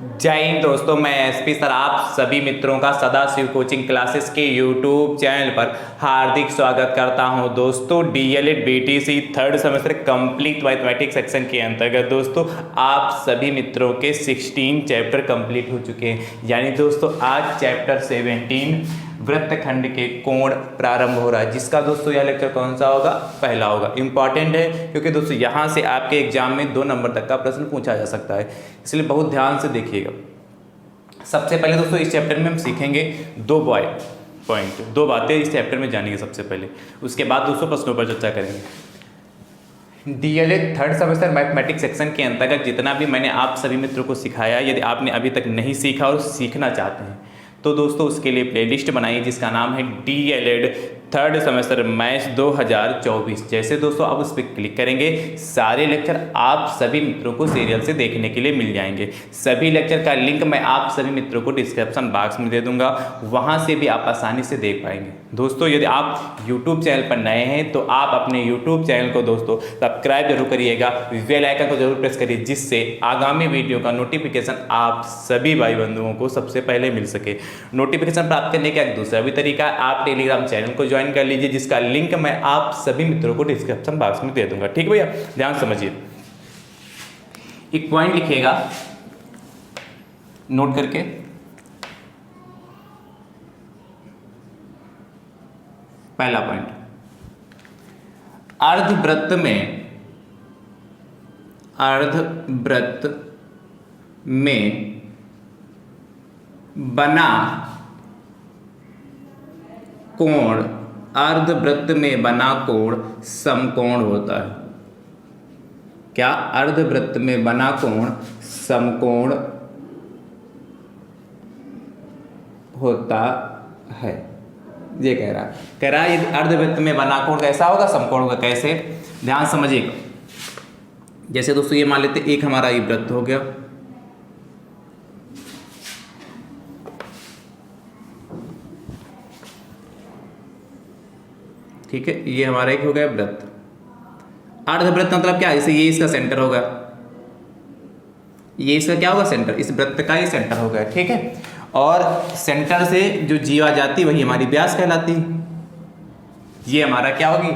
जय हिंद दोस्तों, मैं एसपी सर आप सभी मित्रों का सदाशिव कोचिंग क्लासेस के यूट्यूब चैनल पर हार्दिक स्वागत करता हूं। दोस्तों DElEd BTC third semester complete mathematics section के अंतर्गत दोस्तों आप सभी मित्रों के 16 चैप्टर कंप्लीट हो चुके हैं। यानी दोस्तों आज चैप्टर 17 वृत्तखंड के कोण प्रारंभ हो रहा है, जिसका दोस्तों यह लेक्चर कौन सा होगा? पहला होगा। इंपॉर्टेंट है क्योंकि दोस्तों यहाँ से आपके एग्जाम में 2 नंबर तक का प्रश्न पूछा जा सकता है, इसलिए बहुत ध्यान से देखिएगा। सबसे पहले दोस्तों इस चैप्टर में हम सीखेंगे 2 पॉइंट 2 बातें इस चैप्टर में जानेंगे सबसे पहले, उसके बाद दोस्तों प्रश्नों पर चर्चा करेंगे। DElEd third semester mathematics section के अंतर्गत जितना भी मैंने आप सभी मित्रों को सिखाया, यदि आपने अभी तक नहीं सीखा और सीखना चाहते हैं तो दोस्तों उसके लिए प्लेलिस्ट बनाइए जिसका नाम है डीएलएड थर्ड सेमेस्टर मैथ्स 2024। जैसे दोस्तों आप उस पर क्लिक करेंगे सारे लेक्चर आप सभी मित्रों को सीरियल से देखने के लिए मिल जाएंगे। सभी लेक्चर का लिंक मैं आप सभी मित्रों को डिस्क्रिप्शन बॉक्स में दे दूंगा, वहां से भी आप आसानी से देख पाएंगे। दोस्तों यदि आप यूट्यूब चैनल पर नए हैं तो आप अपने यूट्यूब चैनल को दोस्तों सब्सक्राइब जरूर करिएगा, बेल आइकन को जरूर प्रेस करिए, जिससे आगामी वीडियो का नोटिफिकेशन आप सभी भाई बंधुओं को सबसे पहले मिल सके। नोटिफिकेशन प्राप्त करने का एक दूसरा भी तरीका है, आप टेलीग्राम चैनल को ज्वाइन कर लीजिए, जिसका लिंक मैं आप सभी मित्रों को डिस्क्रिप्शन बॉक्स में दे दूंगा। ठीक भैया, ध्यान समझिए। एक पॉइंट लिखिएगा नोट करके, पहला पॉइंट, अर्धवृत्त में बना कोण, अर्धवृत्त में बना कोण समकोण होता है। क्या? अर्धवृत्त में बना कोण समकोण होता है, ये कह रहा है ये अर्धवृत्त में बना कोण कैसा होगा? समकोण होगा। कैसे? ध्यान समझिए। जैसे दोस्तों ये मान लेते एक हमारा ये वृत्त हो गया, ठीक है, ये हमारा एक हो गया वृत्त। अर्धवृत्त मतलब क्या? जैसे ये इसका सेंटर होगा, ये इसका क्या होगा? सेंटर। इस वृत्त का ये सेंटर हो गया, ठीक है। और सेंटर से जो जीवा जाती वही हमारी व्यास कहलाती। ये हमारा क्या होगी?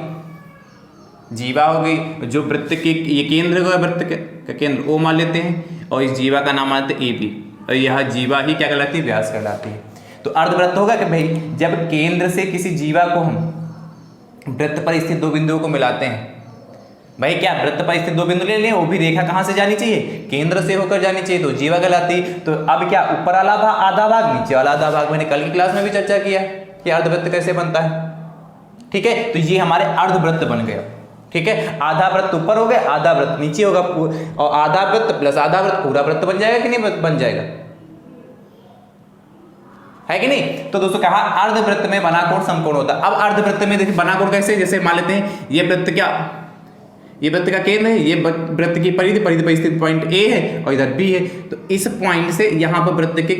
जीवा होगी। जो वृत्त के ये केंद्र होगा, वृत्त का केंद्र ओ मान लेते हैं, और इस जीवा का नाम मानते ए बी, और यह जीवा ही क्या कहलाती है? व्यास कहलाती है। तो अर्धवृत्त होगा कि भाई जब केंद्र से किसी जीवा को हम वृत्त पर स्थित 2 बिंदुओं को मिलाते हैं। भाई क्या वृत्त पर स्थित 2 बिंदु ले लें, वो भी रेखा कहाँ से जानी चाहिए? केंद्र से होकर जानी चाहिए, तो जीवा कहलाती। तो अब क्या ऊपर वाला भाग आधा भाग, नीचे वाला आधा भाग। मैंने कल की क्लास में भी चर्चा किया कि अर्धवृत्त कैसे बनता है, ठीक है। तो ये हमारे अर्धवृत्त बन गया, ठीक है। आधा वृत्त ऊपर हो गया, आधा वृत्त नीचे होगा, और आधा वृत्त प्लस आधा वृत्त पूरा वृत्त बन जाएगा कि नहीं बन जाएगा? है कि नहीं? तो दोस्तों कहा अर्धवृत्त में बना कोण समकोण होता है। अब अर्धवृत्त में देखिए बना कोण कैसे? जैसे मान लेते हैं ये वृत्त क्या, ये वृत्त का केंद्र है, ये वृत्त की परिधि पर स्थित पॉइंट ए है और इधर बी है। तो इस पॉइंट से यहां पर वृत्त के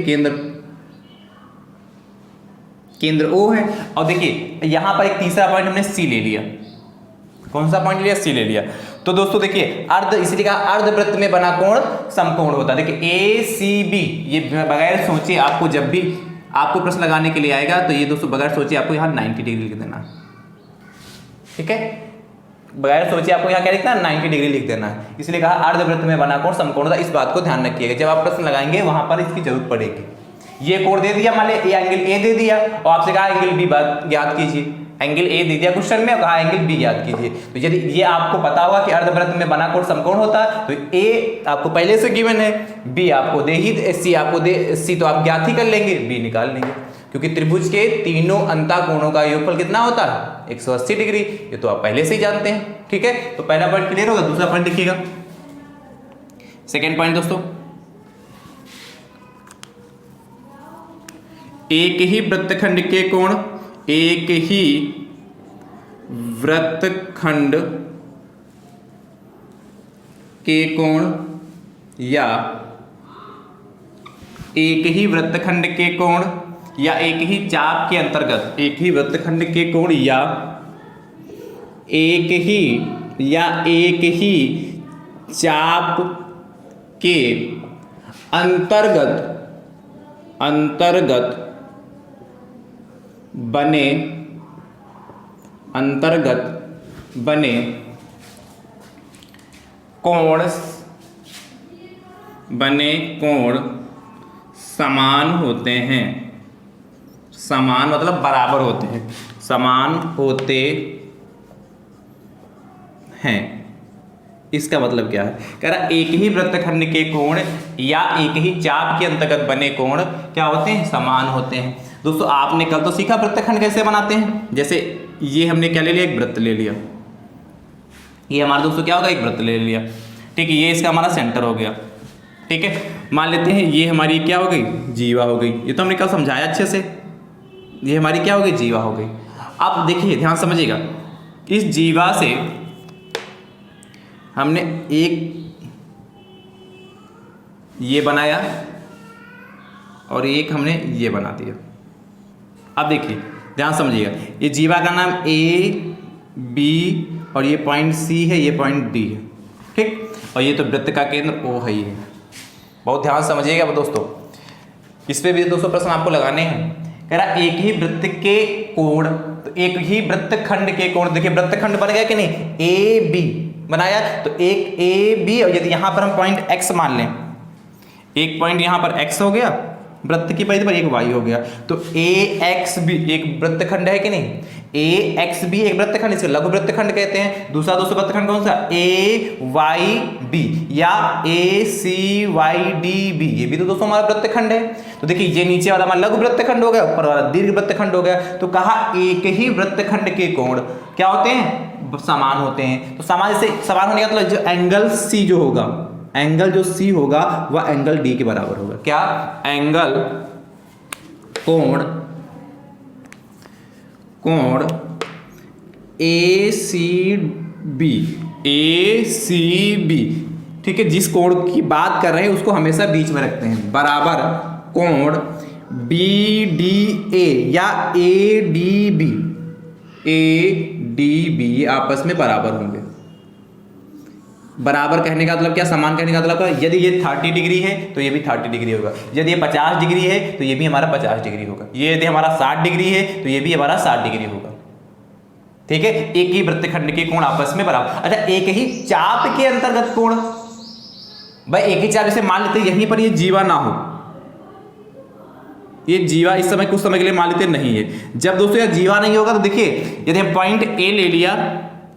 केंद्र ओ है। और देखिए यहां पर एक तीसरा पॉइंट हमने सी ले लिया। कौन सा पॉइंट लिया? सी ले लिया। तो दोस्तों देखिए इसलिए कहा अर्धवृत्त में बना कोण समकोण होता है। देखिए ए सी बी, ये बगैर सोचे आपको जब भी आपको प्रश्न लगाने के लिए आएगा तो ये दोस्तों बगैर सोचे आपको यहाँ 90 डिग्री लिख देना, ठीक है। बगैर सोचे आपको यहाँ क्या लिखना है? 90 डिग्री लिख देना है। इसलिए कहा अर्धवृत्त में बना कोण समकोण होता है। इस बात को ध्यान रखिएगा, जब आप प्रश्न लगाएंगे वहां पर इसकी जरूरत पड़ेगी। ये कोण दे दिया, मान लिया एंगल ए दे दिया, और आपसे कहा एंगल बी ज्ञात कीजिए। एंगल ए दे दिया क्वेश्चन में, कहा एंगल बी याद कीजिए। तो यदि ये आपको पता होगा कि अर्धवृत्त में बना कोण समकोण होता है, तो ए आपको पहले से गिवन है, बी आपको दे ही, सी आपको दे, सी तो आप ज्ञात ही कर लेंगे, बी निकाल लेंगे, क्योंकि त्रिभुज के तीनों अंतःकोणों का योगफल कितना होता है? 180 डिग्री। ये तो आप पहले से ही जानते हैं, ठीक है। तो पहला पॉइंट क्लियर होगा। दूसरा पॉइंट देखिएगा, सेकेंड पॉइंट दोस्तों, एक ही वृत्तखंड के कोण, एक ही वृत्तखंड के कोण या एक ही वृत्तखंड के कोण या एक ही चाप के अंतर्गत, एक ही वृत्तखंड के कोण या एक ही चाप के अंतर्गत बने कोण समान होते हैं। समान मतलब बराबर होते हैं, समान होते हैं। इसका मतलब क्या है? कह रहा एक ही वृत्तखंड के कोण या एक ही चाप के अंतर्गत बने कोण क्या होते हैं? समान होते हैं। दोस्तों आपने कल तो सीखा वृत्तखंड कैसे बनाते हैं। जैसे ये हमने क्या ले लिया, एक वृत्त ले लिया। ये हमारा दोस्तों क्या होगा, एक वृत्त ले लिया, ठीक है। ये इसका हमारा सेंटर हो गया, ठीक है। मान लेते हैं ये हमारी क्या हो गई, जीवा हो गई। ये तो हमने कल समझाया अच्छे से। ये हमारी क्या हो गई, जीवा हो गई। अब देखिए ध्यान समझिएगा, इस जीवा से हमने एक ये बनाया और एक हमने ये बना दिया। अब देखिए ध्यान समझिएगा, ये जीवा का नाम ए बी और ये पॉइंट सी है, ये पॉइंट डी है, ठीक। और ये तो वृत्त का केंद्र ओ है, ये बहुत ध्यान समझिएगा दोस्तों। इस पे भी दोस्तों प्रश्न आपको लगाने हैं। कह रहा एक ही वृत्त के कोण, तो एक ही वृत्तखंड के कोण, देखिए वृत्तखंड बन गया कि नहीं, ए बी बनाया, तो एक ए बी और यदि यहां पर हम पॉइंट एक्स मान लें, एक पॉइंट यहां पर एक्स हो गया वृत्त की परिधि पर, एक वाई हो गया, तो ए एक्स बी एक वृत्तखंड है कि नहीं। ए एक्स बी एक वृत्तखंड, इसे लघु वृत्तखंड कहते हैं। दूसरा दोस्तों वृत्तखंड कौन सा, ए वाई बी या ए सी वाई डी बी, ये भी तो दोस्तों हमारा वृत्तखंड है। तो देखिए ये नीचे वाला हमारा लघु वृत्तखंड हो गया, ऊपर वाला दीर्घ वृत्तखंड हो गया। तो कहा एक ही वृत्तखंड के कोण क्या होते हैं, समान होते हैं। तो समान से समान होने का मतलब जो एंगल सी जो होगा, एंगल जो सी होगा वह एंगल डी के बराबर होगा। क्या, एंगल कोण ए सी बी, ठीक है। जिस कोण की बात कर रहे हैं उसको हमेशा बीच में रखते हैं, बराबर कोण बी डी ए या ए डी बी आपस में बराबर होंगे। बराबर कहने का मतलब क्या, समान कहने का मतलब क्या, यदि ये 30 डिग्री है तो ये भी 30 डिग्री होगा, यदि ये 50 डिग्री है तो ये भी हमारा 50 डिग्री होगा, ये यदि हमारा 60 डिग्री है तो ये भी हमारा 60 डिग्री होगा, ठीक है। एक ही वृत्तखंड के कोण आपस में बराबर। अच्छा एक ही चाप के अंतर्गत कोण, भाई एक ही चाप, जैसे मान लेते हैं यहीं पर ये जीवा ना हो, ये जीवा इस समय कुछ समय के लिए मान लेते नहीं है। जब दोस्तों यह जीवा नहीं होगा तो देखिए यदि हम पॉइंट ए ले लिया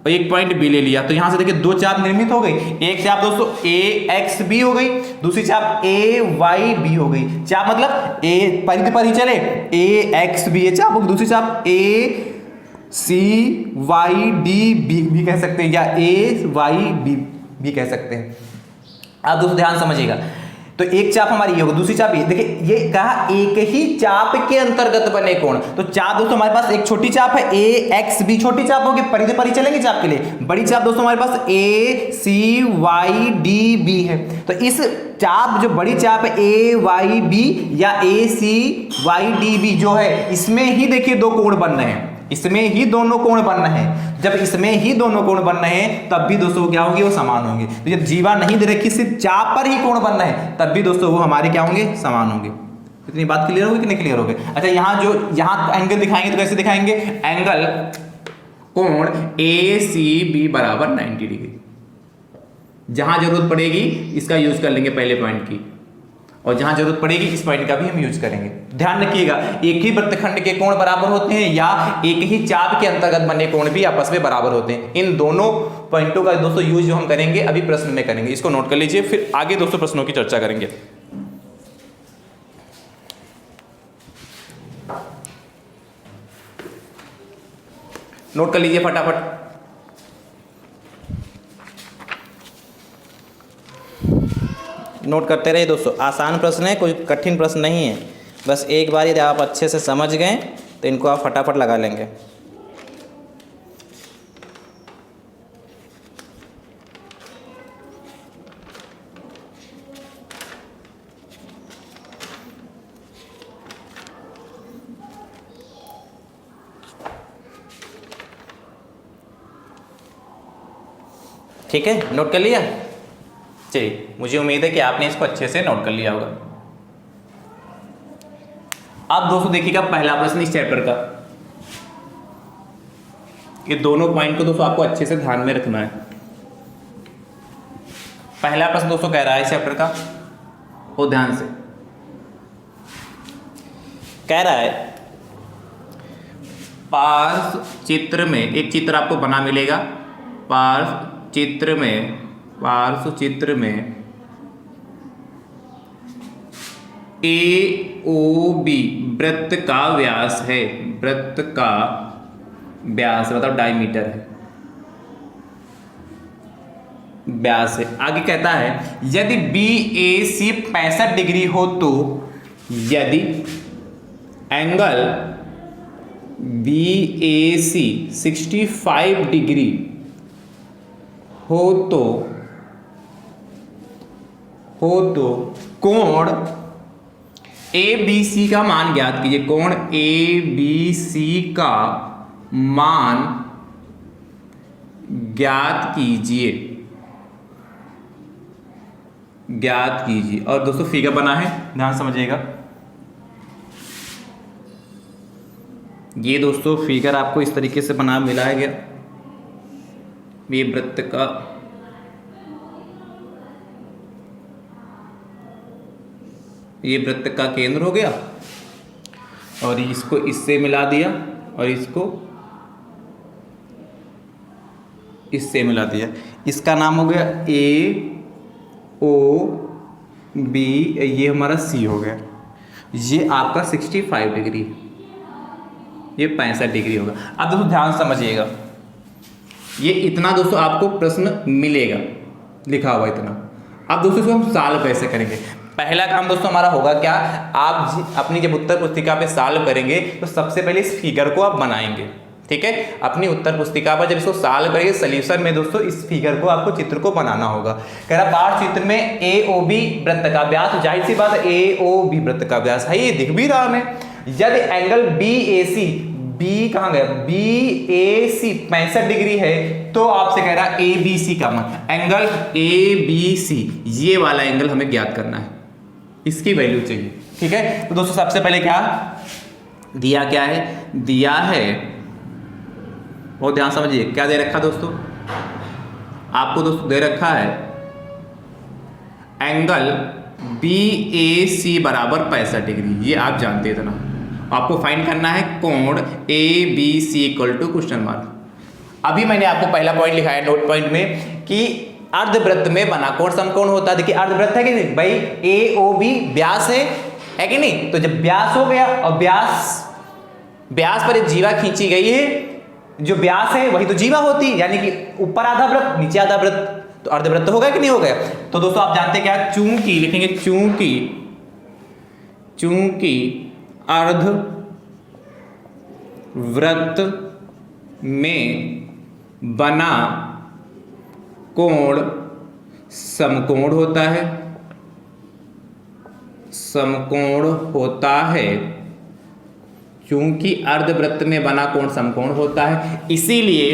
और एक पॉइंट बी ले लिया, तो यहां से देखिए दो चाप निर्मित हो गई। एक चाप दोस्तों ए एक्स बी हो गई, दूसरी चाप ए वाई बी हो गई। चाप मतलब ए परिधि पर ही चले, ए एक्स बी ये चाप होगी, दूसरी चाप ए सी वाई डी बी भी कह सकते हैं या ए वाई बी भी कह सकते हैं। अब दोस्तों ध्यान समझिएगा, तो एक चाप हमारी ये होगी, दूसरी चाप ये, देखिए ये कहा एक ही चाप के अंतर्गत बने कोण। तो चाप दोस्तों हमारे पास एक छोटी चाप है ए एक्स बी, छोटी चाप होगी, परिधि पर ही चलेंगे चाप के लिए। बड़ी चाप दोस्तों हमारे पास ए सी वाई डी बी है। तो इस चाप जो बड़ी चाप है ए वाई बी या ए सी वाई डी बी जो है, इसमें ही देखिए दो कोण बन रहे हैं, इसमें ही दोनों कोण बन रहे हैं। जब इसमें ही दोनों कोण बन रहे हैं तब भी दोस्तों क्या होंगे, वो समान होंगे। तो जब जीवा नहीं दे रखी, सिर्फ चाप पर ही कोण बन रहे हैं, तब भी दोस्तों वो हमारे क्या होंगे, समान होंगे। इतनी बात क्लियर होगी कि नहीं क्लियर होगी। अच्छा यहाँ एंगल दिखाएंगे तो कैसे दिखाएंगे, एंगल कोण ए सी बी बराबर 90 डिग्री। जहां जरूरत पड़ेगी इसका यूज कर लेंगे पहले पॉइंट की, और जहां जरूरत पड़ेगी इस पॉइंट का भी हम यूज करेंगे। ध्यान रखिएगा, एक ही वृत्तखंड के कोण बराबर होते हैं या एक ही चाप के अंतर्गत बने कोण भी आपस में बराबर होते हैं। इन दोनों पॉइंटों का दोस्तों यूज जो हम करेंगे अभी प्रश्न में करेंगे, इसको नोट कर लीजिए, फिर आगे दोस्तों प्रश्नों की चर्चा करेंगे। नोट कर लीजिए फटाफट। नोट करते रहिए दोस्तों, आसान प्रश्न है, कोई कठिन प्रश्न नहीं है। बस एक बार यदि आप अच्छे से समझ गए तो इनको आप फटाफट लगा लेंगे। ठीक है, नोट कर लिया। चलिए, मुझे उम्मीद है कि आपने इसको अच्छे से नोट कर लिया होगा। अब दोस्तों देखिएगा पहला प्रश्न इस चैप्टर का, ये दोनों पॉइंट को दोस्तों आपको अच्छे से ध्यान में रखना है। पहला प्रश्न दोस्तों कह रहा है इस चैप्टर का, वो ध्यान से कह रहा है, पार्श्व चित्र में एक चित्र आपको बना मिलेगा, पार्श्व चित्र में AOB वृत्त का व्यास है, वृत्त का व्यास मतलब डायमीटर है, व्यास है। आगे कहता है यदि BAC 65 डिग्री हो तो, यदि एंगल BAC 65 डिग्री हो तो कोण ABC का मान ज्ञात कीजिए, कोण ABC का मान ज्ञात कीजिए। और दोस्तों फिगर बना है, ध्यान समझिएगा। ये दोस्तों फिगर आपको इस तरीके से बना मिलाया गया, ये वृत्त का केंद्र हो गया, और इसको इससे मिला दिया और इसको इससे मिला दिया। इसका नाम हो गया AOB, ये हमारा C हो गया। ये आपका 65 डिग्री, ये 65 डिग्री होगा। अब दोस्तों ध्यान समझिएगा, ये इतना दोस्तों आपको प्रश्न मिलेगा लिखा हुआ इतना। अब दोस्तों इसको हम सॉल्व कैसे करेंगे? पहला काम दोस्तों हमारा होगा क्या, आप अपनी जब उत्तर पुस्तिका पे सॉल्व करेंगे तो सबसे पहले इस फिगर को आप बनाएंगे, ठीक है। अपनी उत्तर पुस्तिका पर जब इसको सॉल्व करेंगे सोल्यूशन में दोस्तों इस फिगर को आपको चित्र को बनाना होगा। कह रहा पार्श्व चित्र में AOB वृत्त का व्यास, तो जाहिर सी बात है AOB वृत्त का व्यास है, ये दिख भी रहा हमें। यदि एंगल BAC, B कहाँ गया, BAC 65 डिग्री है तो आपसे कह रहा ABC का मान, एंगल ABC ये वाला एंगल हमें ज्ञात करना है, इसकी वैल्यू चाहिए, ठीक है। तो दोस्तों सबसे पहले क्या दिया, क्या है दिया है, और ध्यान समझिए क्या दे रखा दोस्तों, आपको दोस्तों दे रखा है एंगल BAC बराबर 65 डिग्री, ये आप जानते हैं इतना। आपको फाइंड करना है कोण ABC equal to question mark. अभी मैंने आपको पहला पॉइंट लिखा है नोट पॉइंट में कि अर्धवृत्त में बना कोण समकोण होता है। देखिए अर्धवृत्त है कि नहीं भाई, AOB व्यास है कि नहीं। तो जब व्यास हो गया और व्यास पर एक जीवा खींची गई है, जो व्यास है वही तो जीवा होती है, यानी कि ऊपर आधा वृत्त नीचे आधा वृत्त, तो अर्धवृत्त हो गया कि नहीं हो गया। तो दोस्तों आप जानते हैं क्या, चूंकि लिखेंगे चूंकि अर्धवृत्त में बना कोण समकोण होता है, क्योंकि अर्धवृत्त में बना कोण समकोण होता है, इसीलिए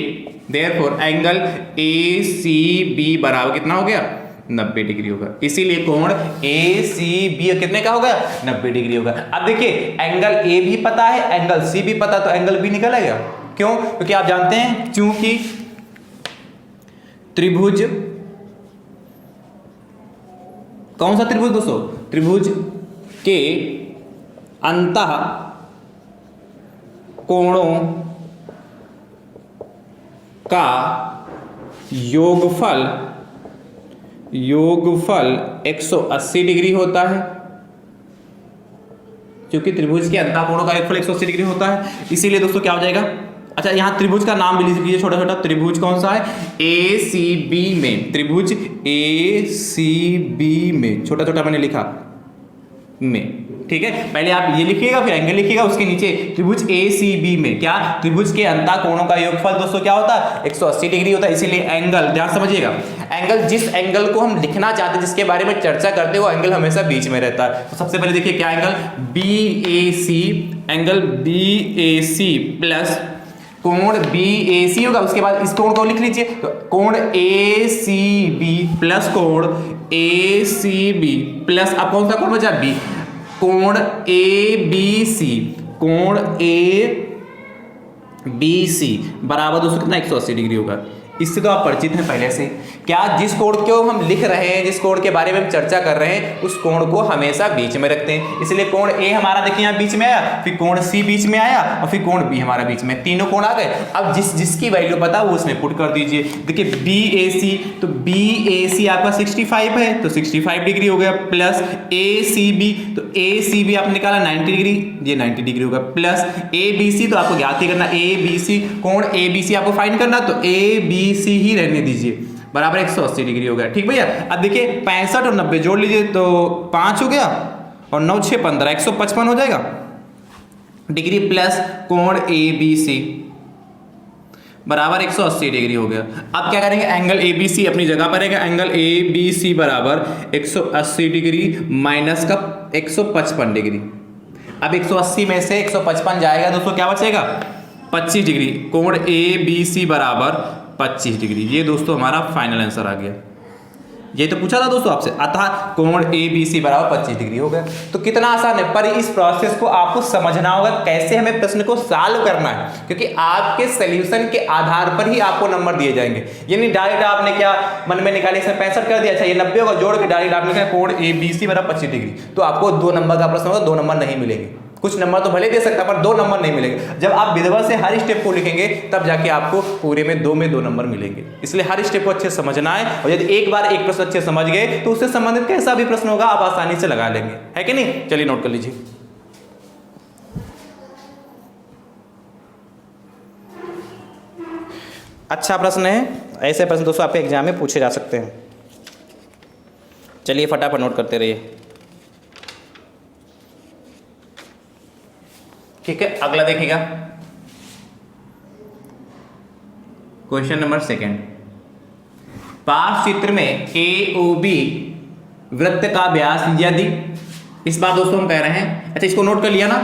देयरफॉर एंगल ACB बराबर कितना हो गया, 90 डिग्री होगा। इसीलिए कोण ACB कितने का होगा, 90 डिग्री होगा। अब देखिए एंगल A भी पता है, एंगल C भी पता, तो एंगल B निकल आएगा। क्यों? क्योंकि आप जानते हैं चूंकि त्रिभुज, कौन सा त्रिभुज दोस्तों, त्रिभुज के अंतः कोणों का योगफल 180 डिग्री होता है। क्योंकि त्रिभुज के अंतः कोणों का योगफल 180 डिग्री होता है, इसीलिए दोस्तों क्या हो जाएगा, अच्छा यहाँ त्रिभुज का नाम भी लिख लीजिए छोटा छोटा। त्रिभुज कौन सा है, ACB में, त्रिभुज ACB में, छोटा छोटा मैंने लिखा में, ठीक है। पहले आप ये लिखिएगा फिर एंगल लिखिएगा, उसके नीचे त्रिभुज ACB में क्या, त्रिभुज के अंतः कोणों का योगफल दोस्तों क्या होता है, 180 डिग्री होता है। इसीलिए एंगल, ध्यान समझिएगा, एंगल जिस एंगल को हम लिखना चाहते हैं, जिसके बारे में चर्चा करते हैं, वो एंगल हमेशा बीच में रहता है। तो सबसे पहले देखिए क्या angle BAC, angle BAC plus कोण BAC होगा, उसके बाद इस कोण को लिख लीजिए, तो कोण ACB प्लस कोण ए सी बी प्लस, अब कौन सा कोण बचा, बी, कोण ए बी सी, कोण ए बी सी बराबर दोस्तों कितना 180 डिग्री होगा। इससे तो आप परिचित हैं पहले से। क्या जिस कोण को हम लिख रहे हैं, जिस कोण के बारे में हम चर्चा कर रहे हैं, उस कोण को हमेशा बीच में रखते हैं। इसलिए कोण ए हमारा देखिए यहाँ बीच में आया, फिर कोण सी बीच में आया और फिर कोण बी हमारा बीच में, तीनों कोण आ गए। अब जिसकी वैल्यू पता वो उसमें पुट कर दीजिए। देखिए बी ए सी, तो बी ए सी आपका 65 है तो 65 डिग्री हो गया, प्लस ए सी बी, तो ए सी बी आपने निकाला 90 डिग्री, ये 90 डिग्री होगा, प्लस ए बी सी, तो आपको ज्ञात ही करना ए बी सी, कोण ए बी सी आपको फाइंड करना, तो ए बी सी ही रहने दीजिए, बराबर 180 डिग्री हो गया। ठीक भैया, अब देखिए 65 और 90 जोड़ लीजिए तो 5 हो गया और 9 6 15 155 हो जाएगा डिग्री, प्लस कोण ए बी सी बराबर 180 डिग्री हो गया। अब क्या करेंगे, एंगल ए बी सी अपनी जगह पर रहेगा, एंगल ए बी सी बराबर 180 डिग्री माइनस का 155 डिग्री। अब 180 में से 155 जाएगा दोस्तों, क्या बचेगा, 25 डिग्री, कोण ए बी सी बराबर 25 डिग्री। ये दोस्तों हमारा फाइनल आंसर आ गया। ये तो पूछा था दोस्तों आपसे, अतः कोण ए बी सी बराबर 25 डिग्री हो गया। तो कितना आसान है, पर इस प्रोसेस को आपको समझना होगा कैसे हमें प्रश्न को सॉल्व करना है, क्योंकि आपके सॉल्यूशन के आधार पर ही आपको नंबर दिए जाएंगे। यानी डायरेक्ट आपने क्या मन में निकाले, इसमें 65 कर दिया, अच्छा ये 90 होगा, जोड़ के डायरेक्ट आपने कहा कोण ए बी सी बराबर 25 डिग्री, तो आपको 2 नंबर का प्रश्न होगा, 2 नंबर नहीं मिलेंगे। कुछ नंबर तो भले दे सकता है पर 2 नंबर नहीं मिलेंगे। जब आप विधिवत से हर स्टेप को लिखेंगे तब जाके आपको पूरे में 2 नंबर मिलेंगे। इसलिए हर स्टेप को अच्छे से समझना है, और यदि एक बार एक प्रश्न अच्छे समझ गए तो उससे संबंधित कैसा भी प्रश्न होगा आप आसानी से लगा लेंगे, है कि नहीं। चलिए नोट कर लीजिए। अच्छा प्रश्न है, ऐसे प्रश्न दोस्तों आपके एग्जाम में पूछे जा सकते हैं। चलिए फटाफट नोट करते रहिए। ठीक है, अगला देखिएगा, क्वेश्चन नंबर 2। पार्श्व चित्र में ए ओ बी वृत्त का व्यास यदि, इस बार दोस्तों हम कह रहे हैं, अच्छा इसको नोट कर लिया ना,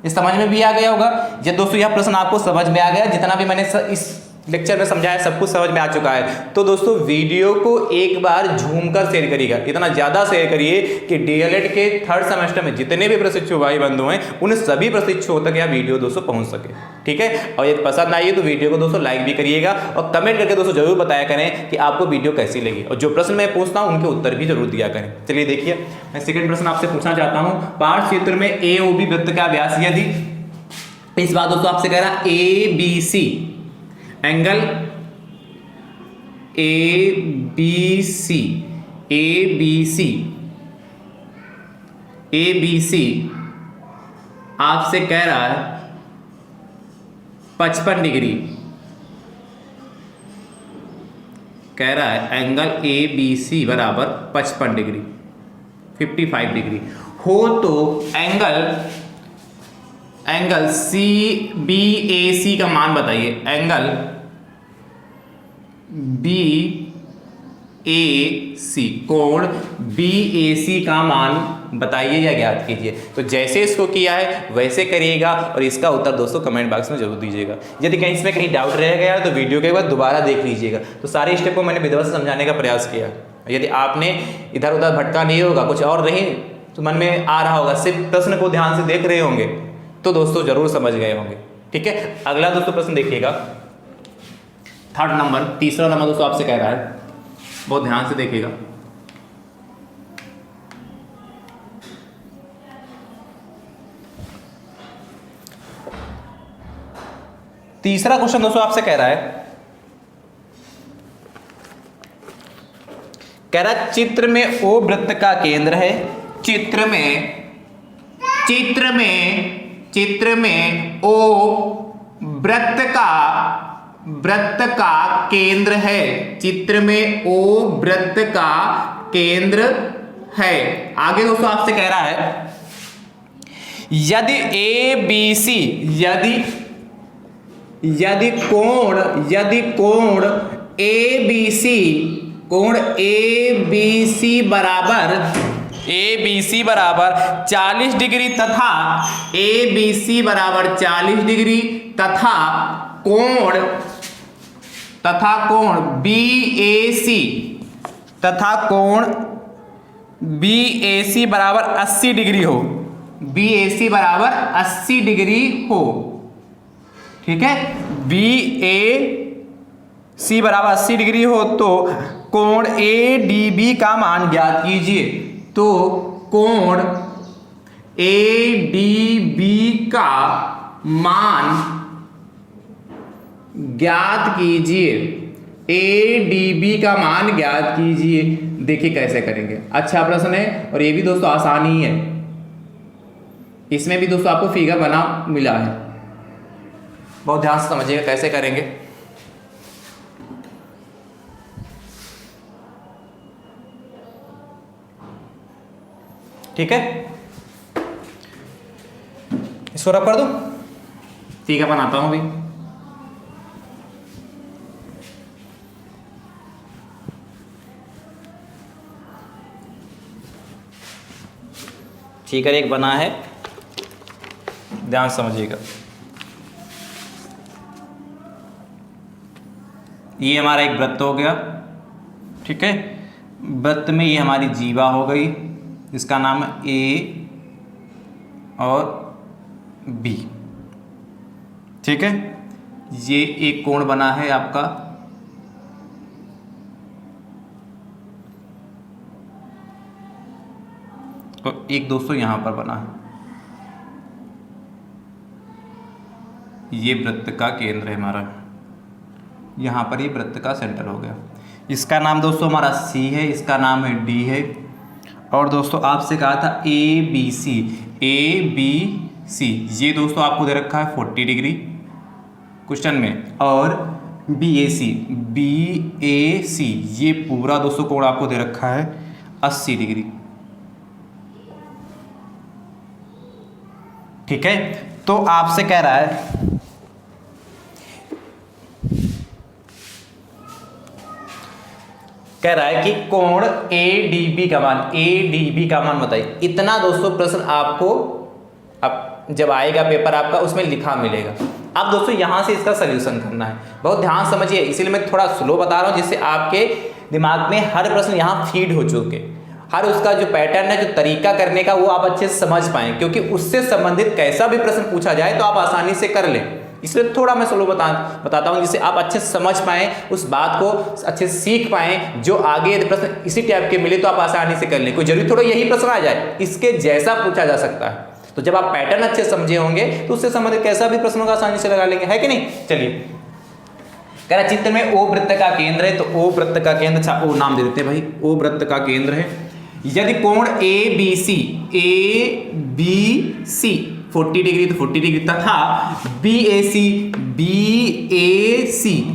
इस समझ में भी आ गया होगा। जब दोस्तों यह प्रश्न आपको समझ में आ गया, जितना भी मैंने इस लेक्चर में समझाया सब कुछ समझ में आ चुका है, तो दोस्तों वीडियो को एक बार झूम कर शेयर करिएगा, इतना ज़्यादा शेयर करिए कि डीएलएड के 3rd सेमेस्टर में जितने भी प्रशिक्षु भाई बंधु हैं उन सभी प्रशिक्षुओं तक यह वीडियो दोस्तों पहुंच सके। ठीक है, और यदि पसंद आई तो वीडियो को दोस्तों लाइक भी करिएगा और कमेंट करके दोस्तों जरूर बताया करें कि आपको वीडियो कैसी लगी, और जो प्रश्न मैं पूछता हूँ उनके उत्तर भी जरूर दिया करें। चलिए देखिए, मैं सेकेंड प्रश्न आपसे पूछना चाहता हूँ, पार्श्व चित्र में ए ओ बी वृत्त का व्यास यदि, इस बार दोस्तों आपसे कह रहा A B C, angle A B C, A B C, A B C आपसे कह रहा है 55 डिग्री, कह रहा है एंगल ए बी सी बराबर 55 डिग्री, 55 डिग्री हो, तो एंगल सी बी ए सी का मान बताइए, एंगल बी ए सी, कोण बी ए सी का मान बताइए या ज्ञात कीजिए। तो जैसे इसको किया है वैसे करिएगा और इसका उत्तर दोस्तों कमेंट बॉक्स में जरूर दीजिएगा। यदि कहीं इसमें कहीं डाउट रह गया तो वीडियो के बाद दोबारा देख लीजिएगा। तो सारे स्टेप को मैंने विधिवत से समझाने का प्रयास किया। यदि आपने इधर उधर भटका नहीं होगा, कुछ और नहीं तो मन में आ रहा होगा, सिर्फ प्रश्न को ध्यान से देख रहे होंगे तो दोस्तों जरूर समझ गए होंगे। ठीक है, अगला दोस्तों प्रश्न देखिएगा, 3rd नंबर, तीसरा नंबर दोस्तों आपसे कह रहा है, बहुत ध्यान से देखिएगा। तीसरा क्वेश्चन दोस्तों आपसे कह रहा है, कह रहा है चित्र में ओ वृत्त का केंद्र है, चित्र में ओ वृत्त का केंद्र है, चित्र में ओ वृत्त का केंद्र है। आगे दोस्तों आपसे कह रहा है यदि ए बी सी, यदि कोण ए बी सी बराबर 40 डिग्री तथा ए बी सी बराबर 40 डिग्री तथा कोण बी ए सी तथा कोण BAC बराबर 80 डिग्री हो, BAC बराबर 80 डिग्री हो, ठीक है। BAC बराबर 80 डिग्री हो तो कोण ADB का मान ज्ञात कीजिए। तो कोण ADB का मान ज्ञात कीजिए, ADB का मान ज्ञात कीजिए। देखिए कैसे करेंगे, अच्छा प्रश्न है और ये भी दोस्तों आसान ही है। इसमें भी दोस्तों आपको फिगर बना मिला है, बहुत ध्यान से समझिएगा कैसे करेंगे। ठीक है, इसको रब कर दो, फिगर बनाता हूं भी। फिगर एक बना है, ध्यान समझिएगा। ये हमारा एक वृत्त हो गया, ठीक है। वृत्त में ये हमारी जीवा हो गई, इसका नाम है A और B, ठीक है। ये एक कोण बना है आपका, और एक दोस्तों यहां पर बना है, ये वृत्त का केंद्र है हमारा, यहां पर ये वृत्त का सेंटर हो गया। इसका नाम दोस्तों हमारा C है, इसका नाम है D है। और दोस्तों आपसे कहा था ABC, ABC ये दोस्तों आपको दे रखा है 40 डिग्री क्वेश्चन में, और BAC, BAC ये पूरा दोस्तों कोण आपको दे रखा है 80 डिग्री, ठीक है। तो आपसे कह रहा है कि कोण ADB का मान, ADB का मान बताइए। इतना दोस्तों प्रश्न आपको अब जब आएगा पेपर आपका उसमें लिखा मिलेगा। अब दोस्तों यहां से इसका सलूशन करना है, बहुत ध्यान समझिए, इसीलिए मैं थोड़ा स्लो बता रहा हूं जिससे आपके दिमाग में हर प्रश्न यहां फीड हो चुके, हर उसका जो पैटर्न है, जो तरीका करने का, वो आप अच्छे से समझ पाएं, क्योंकि उससे संबंधित कैसा भी प्रश्न पूछा जाए तो आप आसानी से कर लें। इसलिए थोड़ा मैं स्लो बताता हूं जिससे आप अच्छे से समझ पाएं, उस बात को अच्छे से सीख पाएं, जो आगे यदि प्रश्न इसी टाइप के मिले तो आप आसानी से कर लें। कोई जरूरी थोड़ा यही प्रश्न आ जाए, इसके जैसा पूछा जा सकता है। तो जब आप पैटर्न अच्छे समझे होंगे तो उससे संबंधित कैसा भी प्रश्नों का आसानी से लगा लेंगे, है कि नहीं। चलिए, कह रहा चित्र में O वृत्त का केंद्र है, तो O वृत्त का केंद्र, अच्छा O नाम दे देते हैं भाई, O वृत्त का केंद्र है। यदि कोण ABC 40 डिग्री तो 40 डिग्री तथा BAC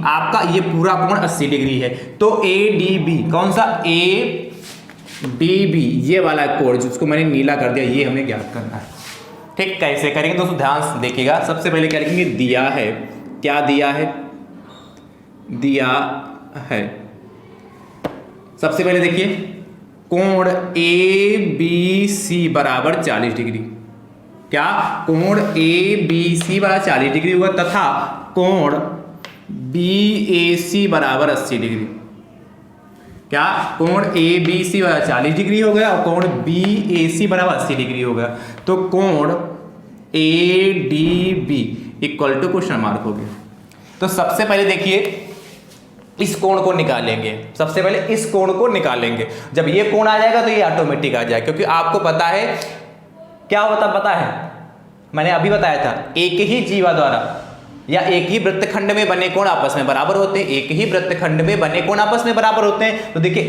आपका ये पूरा कोण 80 डिग्री है, तो ADB कौन सा, ADB ये वाला कोण जिसको मैंने नीला कर दिया, ये हमें ज्ञात करना है। ठीक, कैसे करेंगे दोस्तों, ध्यान से देखिएगा। सबसे पहले क्या लिखेंगे, दिया है, क्या दिया है, दिया है। सबसे पहले देखिए कोण ABC बराबर 40 डिग्री, क्या कोण ABC बराबर 40 डिग्री हुआ, तथा कोण BAC बराबर 80 डिग्री। क्या कोण ABC बराबर 40 डिग्री हो गया और कोण BAC बराबर 80 डिग्री हो गया, तो कोण ADB equal to question mark हो गया। तो सबसे पहले देखिए इस कोण को निकालेंगे, सबसे पहले इस कोण को निकालेंगे। जब ये कोण आ जाएगा तो ये ऑटोमेटिक आ जाएगा, क्योंकि आपको पता है क्या होता, पता है मैंने अभी बताया था, एक ही जीवा द्वारा या एक ही वृत्तखंड में बने कोण आपस में बराबर होते हैं, एक ही वृत्तखंड में बने कोण आपस में बराबर होते हैं। तो देखिए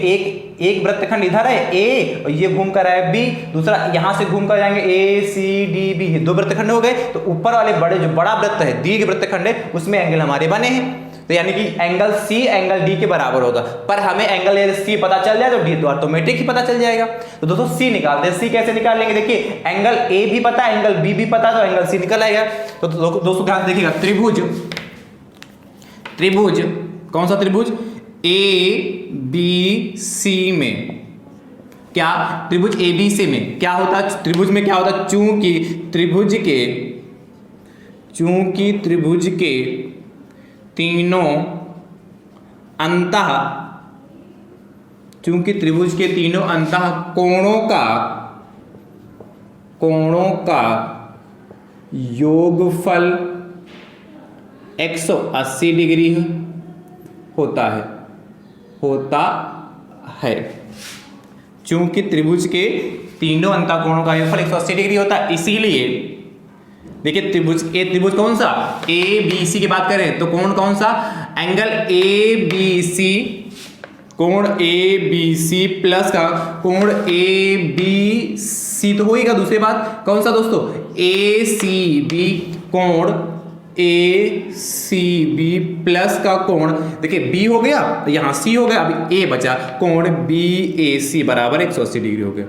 एक वृत्तखंड इधर है A और ये घूम कर है B, दूसरा यहां से घूम कर जाएंगे ACDB, दो वृत्तखंड हो गए। तो ऊपर वाले बड़े जो बड़ा वृत्त है, दीर्घ वृत्तखंड है, उसमें एंगल हमारे बने हैं, तो यानी कि एंगल C एंगल D के बराबर होगा। पर हमें एंगल C पता चल जाए तो D तो ऑटोमेटिक ही पता चल जाएगा। तो दोस्तों C निकालते हैं, C कैसे निकाल लेंगे, देखिए एंगल A भी पता है, एंगल B भी पता है, तो एंगल C निकल आएगा। तो दोस्तों ध्यान देखिएगा, त्रिभुज कौन सा त्रिभुज, ABC में, क्या त्रिभुज ABC में क्या होता है, त्रिभुज में क्या होता है, चूंकि त्रिभुज के तीनों अंतः चूंकि त्रिभुज के तीनों अंतः कोणों का योगफल 180 डिग्री होता है। चूंकि त्रिभुज के तीनों अंतःकोणों का योगफल 180 डिग्री होता है, इसीलिए देखिए त्रिभुज कौन सा, ए बी सी की बात करें तो कोण कौन सा, एंगल ए बी सी, कोण ए बी सी प्लस का कोण ए बी सी तो होगा। दूसरी बात कौन सा दोस्तों, ए सी बी, कोण ए सी बी प्लस का कोण, देखिए बी हो गया तो यहां सी हो गया, अभी ए बचा, कोण बी ए सी बराबर 180 डिग्री हो गया।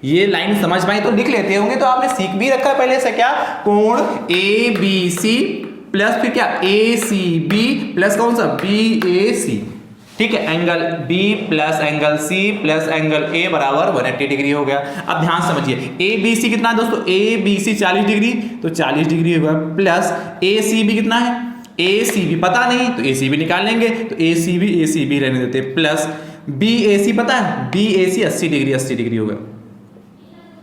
ये लाइन समझ पाए तो लिख लेते होंगे, तो आपने सीख भी रखा है पहले से, क्या, कोण ए बी सी प्लस फिर क्या ए सी बी प्लस कौन सा बी ए सी, ठीक है, angle B plus angle C plus angle A बराबर 180 डिग्री हो गया। अब ध्यान समझिए, ABC कितना है दोस्तों, ABC 40 डिग्री, तो 40 डिग्री होगा, प्लस ACB कितना है, ACB पता नहीं तो ACB निकाल लेंगे, तो ACB रहने देते, प्लस BAC पता है, BAC 80 डिग्री होगा,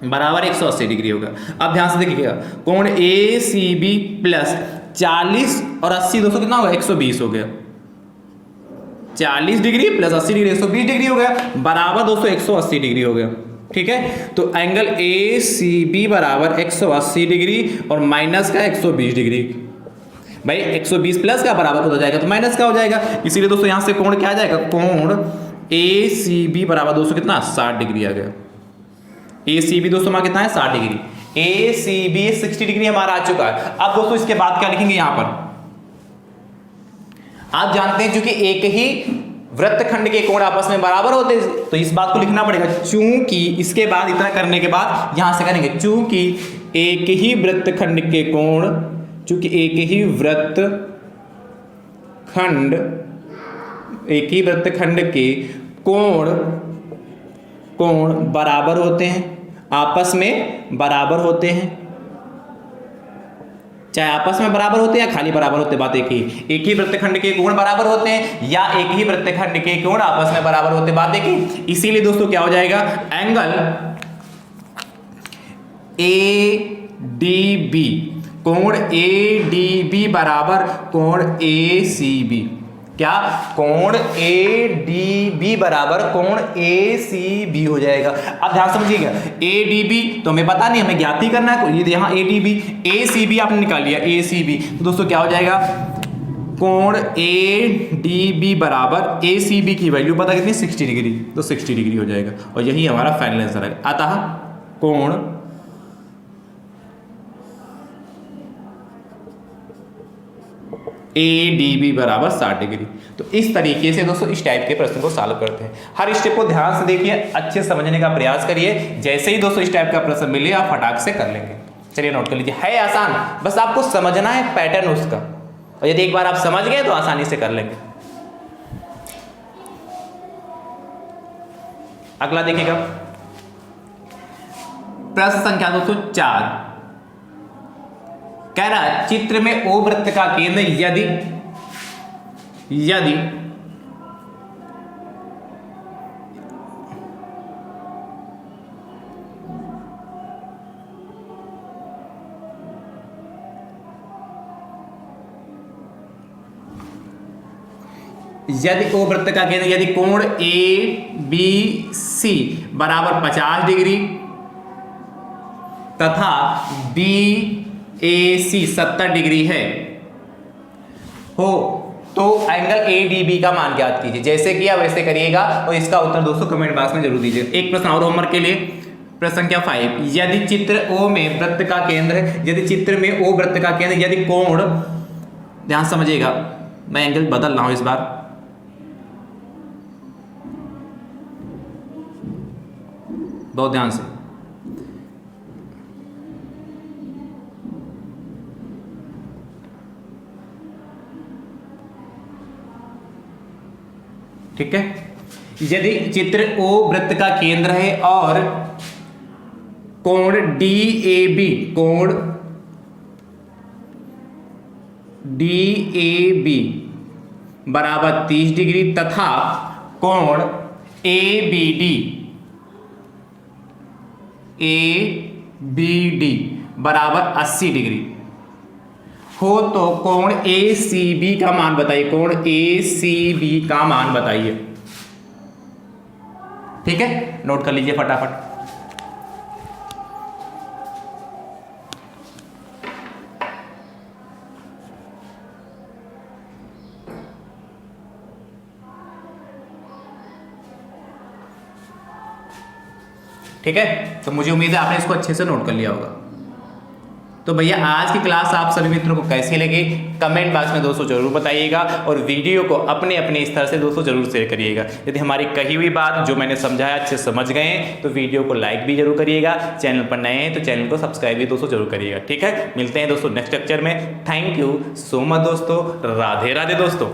बराबर 180 डिग्री होगा। अब ध्यान से देखिएगा, कोण ACB प्लस 40 और 80 दोस्तों कितना होगा, 120 हो गया, 40 डिग्री प्लस 80 डिग्री 120 डिग्री हो गया, बराबर दोस्तों 180 डिग्री हो गया, ठीक है। तो एंगल ए सी बी बराबर 180 डिग्री और माइनस का 120 डिग्री, भाई 120 प्लस का बराबर हो जाएगा तो माइनस का हो जाएगा, इसीलिए दोस्तों यहां से कोण क्या आ जाएगा, कोण ए सी बी बराबर दोस्तों कितना 60 डिग्री आ गया। ए सी बी दोस्तों हमारा कितना है 60 डिग्री, ए सी बी 60 डिग्री हमारा आ चुका है। अब दोस्तों इसके बाद क्या लिखेंगे, यहां पर आप जानते हैं चूंकि एक ही वृत्तखंड के कोण आपस में बराबर होते हैं, तो इस बात को लिखना पड़ेगा, चूंकि इसके बाद इतना करने के बाद यहां से करेंगे, चूंकि एक ही वृत्तखंड के कोण, चूंकि एक ही वृत्तखंड के कोण बराबर होते हैं, आपस में बराबर होते हैं, चाहे आपस में बराबर होते हैं या खाली बराबर होते, बात एक ही वृत्तखंड के कोण बराबर होते हैं या एक ही वृत्तखंड के कोण आपस में बराबर होते, बात एक ही। इसीलिए दोस्तों क्या हो जाएगा, एंगल ए डी बी, कोण ए डी बी बराबर कोण ए सी बी, क्या, कोण ए डी बी बराबर कोण ए सी बी हो जाएगा। अब ध्यान समझिएगा, ए डी बी तो हमें पता नहीं, हमें ज्ञात ही करना है, ये यहाँ A D B, A C B आपने निकाल लिया, ए सी बी, तो दोस्तों क्या हो जाएगा, कोण ए डी बी बराबर ए सी बी की वैल्यू पता कितनी 60 डिग्री, तो 60 डिग्री हो जाएगा, और यही हमारा फाइनल आंसर है। अतः कोण ए डी बी बराबर 60 डिग्री। तो इस तरीके से दोस्तों इस टाइप के प्रश्न को सॉल्व करते हैं। हर स्टेप को ध्यान से देखिए, अच्छे समझने का प्रयास करिए, जैसे ही दोस्तों इस टाइप का प्रश्न मिले आप फटाक से कर लेंगे। चलिए नोट कर लीजिए, है आसान, बस आपको समझना है पैटर्न उसका, और यदि एक बार आप समझ गए तो आसानी से कर लेंगे। अगला देखिएगा, प्रश्न संख्या दोस्तों 4, कह रहा है चित्र में ओ वृत्त का केंद्र यदि ओ वृत्त का केंद्र यदि कोण ए बी सी बराबर 50 डिग्री तथा बी ए सी 70 डिग्री है हो, तो एंगल ए डी बी का मान ज्ञात कीजिए। जैसे किया वैसे करिएगा, और इसका उत्तर दोस्तों कमेंट बॉक्स में जरूर दीजिए। एक प्रश्न और होमवर्क के लिए, प्रश्न संख्या 5, यदि चित्र ओ में वृत्त का केंद्र है, यदि चित्र में ओ वृत्त का केंद्र, यदि कोण, ध्यान समझिएगा मैं एंगल बदल रहा हूं इस बार, बहुत ध्यान से, ठीक है। यदि चित्र ओ वृत्त का केंद्र है और कोण डी ए बी बराबर 30 डिग्री तथा कोण ABD बराबर 80 डिग्री हो तो कोण ACB का मान बताइए, कोण ACB का मान बताइए। ठीक है, नोट कर लीजिए फटाफट। ठीक है, तो मुझे उम्मीद है आपने इसको अच्छे से नोट कर लिया होगा। तो भैया आज की क्लास आप सभी मित्रों को कैसी लगी कमेंट बॉक्स में दोस्तों जरूर बताइएगा, और वीडियो को अपने अपने स्तर से दोस्तों जरूर शेयर करिएगा। यदि हमारी कही हुई बात जो मैंने समझाया अच्छे समझ गए हैं तो वीडियो को लाइक भी जरूर करिएगा, चैनल पर नए हैं तो चैनल को सब्सक्राइब भी दोस्तों जरूर करिएगा। ठीक है, मिलते हैं दोस्तों नेक्स्ट लेक्चर में। थैंक यू सो मच दोस्तों, राधे राधे दोस्तों।